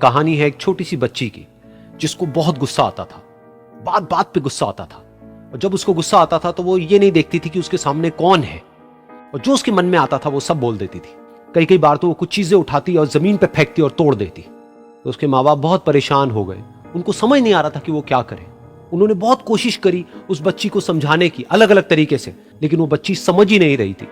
कहानी है एक छोटी सी बच्ची की जिसको बहुत गुस्सा आता था, बात बात पे गुस्सा आता था। और जब उसको गुस्सा आता था तो वो ये नहीं देखती थी कि उसके सामने कौन है, और जो उसके मन में आता था वो सब बोल देती थी। कई कई बार तो वो कुछ चीजें उठाती और जमीन पे फेंकती और तोड़ देती। तो उसके माँ बाप बहुत परेशान हो गए, उनको समझ नहीं आ रहा था कि वो क्या करे। उन्होंने बहुत कोशिश करी उस बच्ची को समझाने की अलग अलग तरीके से, लेकिन वो बच्ची समझ ही नहीं रही थी।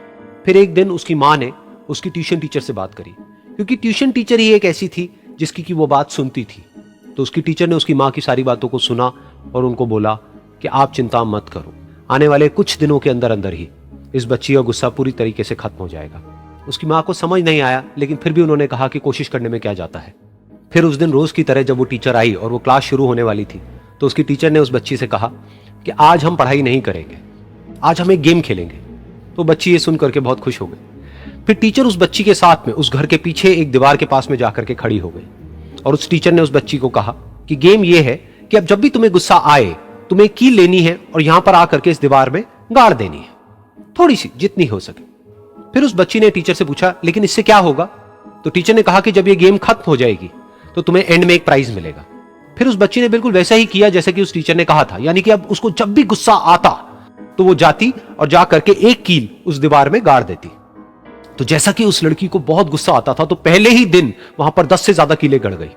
फिर एक दिन उसकी माँ ने उसकी ट्यूशन टीचर से बात करी, क्योंकि ट्यूशन टीचर ही एक ऐसी थी जिसकी कि वो बात सुनती थी। तो उसकी टीचर ने उसकी माँ की सारी बातों को सुना और उनको बोला कि आप चिंता मत करो, आने वाले कुछ दिनों के अंदर अंदर ही इस बच्ची का गुस्सा पूरी तरीके से खत्म हो जाएगा। उसकी माँ को समझ नहीं आया, लेकिन फिर भी उन्होंने कहा कि कोशिश करने में क्या जाता है। फिर उस दिन रोज की तरह जब वो टीचर आई और वो क्लास शुरू होने वाली थी, तो उसकी टीचर ने उस बच्ची से कहा कि आज हम पढ़ाई नहीं करेंगे, आज हम एक गेम खेलेंगे। तो बच्ची ये सुन करके बहुत खुश हो गई। फिर टीचर उस बच्ची के साथ में उस घर के पीछे एक दीवार के पास में जाकर के खड़ी हो गई, और उस टीचर ने उस बच्ची को कहा कि गेम ये है कि अब जब भी तुम्हें गुस्सा आए, तुम्हें कील लेनी है और यहां पर आकर के इस दीवार में गाड़ देनी है, थोड़ी सी, जितनी हो सके। फिर उस बच्ची ने टीचर से पूछा, लेकिन इससे क्या होगा? तो टीचर ने कहा कि जब ये गेम खत्म हो जाएगी तो तुम्हें एंड में एक प्राइज मिलेगा। फिर उस बच्ची ने बिल्कुल वैसा ही किया जैसे कि उस टीचर ने कहा था, यानी कि अब उसको जब भी गुस्सा आता तो वो जाती और जा करके एक कील उस दीवार में गाड़ देती। तो जैसा कि उस लड़की को बहुत गुस्सा आता था, तो पहले ही दिन वहां पर 10 से ज्यादा कीलें गड़ गई।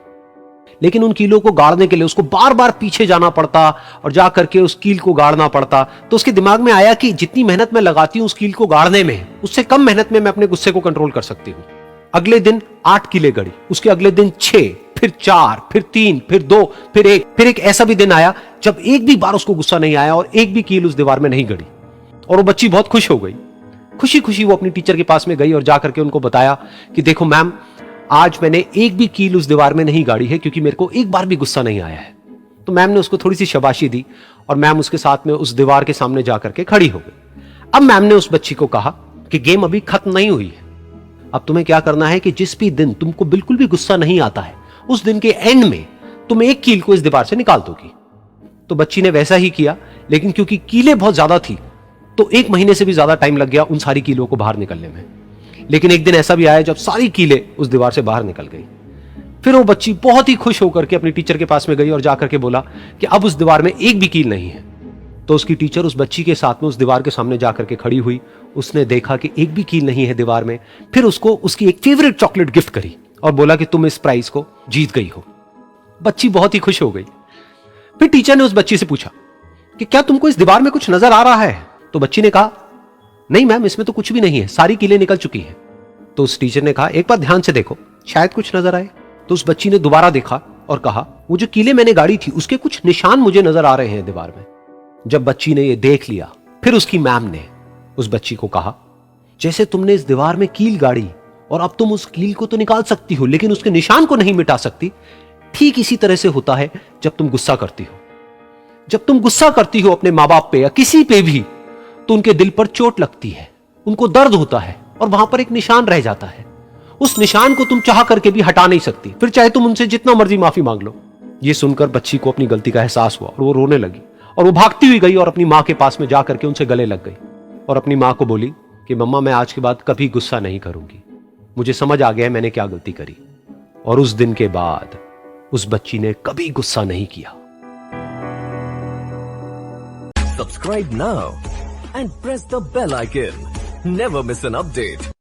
लेकिन उन कीलों को गाड़ने के लिए उसको बार बार पीछे जाना पड़ता और जा करके उस कील को गाड़ना पड़ता। तो उसके दिमाग में आया कि जितनी मेहनत मैं लगाती हूं उस कील को गाड़ने में, उससे कम मेहनत में मैं अपने गुस्से को कंट्रोल कर सकती हूं। अगले दिन 8 कीलें गड़ी, उसके अगले दिन 6, फिर 4, फिर 3, फिर 2, फिर 1। फिर एक ऐसा भी दिन आया जब एक भी बार उसको गुस्सा नहीं आया और एक भी कील उस दीवार में नहीं गड़ी, और वो बच्ची बहुत खुश हो गई। खुशी खुशी वो अपनी टीचर के पास में गई और जाकर के उनको बताया कि देखो मैम, आज मैंने एक भी कील उस दीवार में नहीं गाड़ी है, क्योंकि मेरे को एक बार भी गुस्सा नहीं आया है। तो मैम ने उसको थोड़ी सी शाबाशी दी और मैम उसके साथ में उस दीवार के सामने जाकर के खड़ी हो गई। अब मैम ने उस बच्ची को कहा कि गेम अभी खत्म नहीं हुई है, अब तुम्हें क्या करना है कि जिस भी दिन तुमको बिल्कुल भी गुस्सा नहीं आता है, उस दिन के एंड में तुम एक कील को इस दीवार से निकाल दोगी। तो बच्ची ने वैसा ही किया, लेकिन क्योंकि कीलें बहुत ज्यादा थी तो 1 महीने से भी ज्यादा टाइम लग गया उन सारी कीलों को बाहर निकलने में। लेकिन एक दिन ऐसा भी आया जब सारी कीलें उस दीवार से बाहर निकल गई। फिर वो बच्ची बहुत ही खुश होकर के अपनी टीचर के पास में गई और जाकर के बोला कि अब उस दीवार में एक भी कील नहीं है। तो उसकी टीचर उस बच्ची के साथ में उस दीवार के सामने जाकर के खड़ी हुई। उसने देखा कि एक भी कील नहीं है दीवार में। फिर उसको उसकी एक फेवरेट चॉकलेट गिफ्ट करी और बोला कि तुम इस प्राइज को जीत गई हो। बच्ची बहुत ही खुश हो गई। फिर टीचर ने उस बच्ची से पूछा कि क्या तुमको इस दीवार में कुछ नजर आ रहा है? तो बच्ची ने कहा, नहीं मैम, इसमें तो कुछ भी नहीं है, सारी कीलें निकल चुकी हैं। तो उस टीचर ने कहा, एक बार ध्यान से देखो, शायद कुछ नजर आए। तो उस बच्ची ने दोबारा देखा और कहा, वो जो कीलें मैंने गाड़ी थी उसके कुछ निशान मुझे नजर आ रहे हैं दीवार में। जब बच्ची ने ये देख लिया, फिर उसकी मैम ने उस बच्ची को कहा, जैसे तुमने इस दीवार में कील गाड़ी और अब तुम उस कील को तो निकाल सकती हो लेकिन उसके निशान को नहीं मिटा सकती, ठीक इसी तरह से होता है जब तुम गुस्सा करती हो। जब तुम गुस्सा करती हो अपने माँ बाप पे या किसी पे भी, तो उनके दिल पर चोट लगती है, उनको दर्द होता है और वहां पर एक निशान रह जाता है। उस निशान को तुम चाह करके भी हटा नहीं सकती, फिर चाहे तुम उनसे जितना मर्जी माफी मांग लो। ये सुनकर बच्ची को अपनी गलती का एहसास हुआ और वो रोने लगी और वो भागती हुई गई और अपनी माँ के पास में जाकर के उनसे गले लग गई और अपनी माँ को बोली कि मम्मा, मैं आज के बाद कभी गुस्सा नहीं करूंगी, मुझे समझ आ गया है मैंने क्या गलती करी। और उस दिन के बाद उस बच्ची ने कभी गुस्सा नहीं किया। Subscribe now and press the bell icon. Never miss an update.